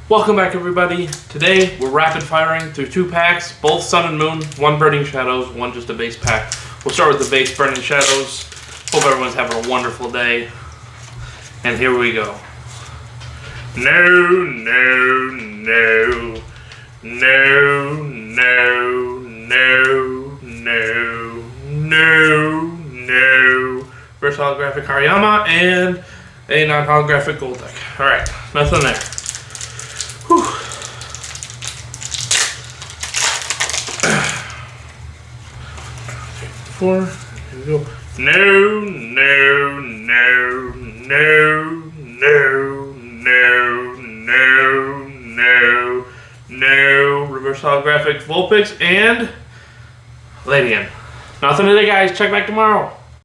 Welcome back, everybody. Today we're rapid firing through 2 packs, both Sun and Moon, 1 Burning Shadows, 1 just a base pack. We'll start with the base Burning Shadows. Hope everyone's having a wonderful day. And here we go. No, no, no, no, no, no, no, no, no. Reverse holographic Hariyama and a non-holographic Gold deck. Alright, nothing there. Whew. Four. Here we go. No, no, no, no, no, no, no, no, no. Reverse holographic Vulpix and Ladian. Nothing today, guys. Check back tomorrow.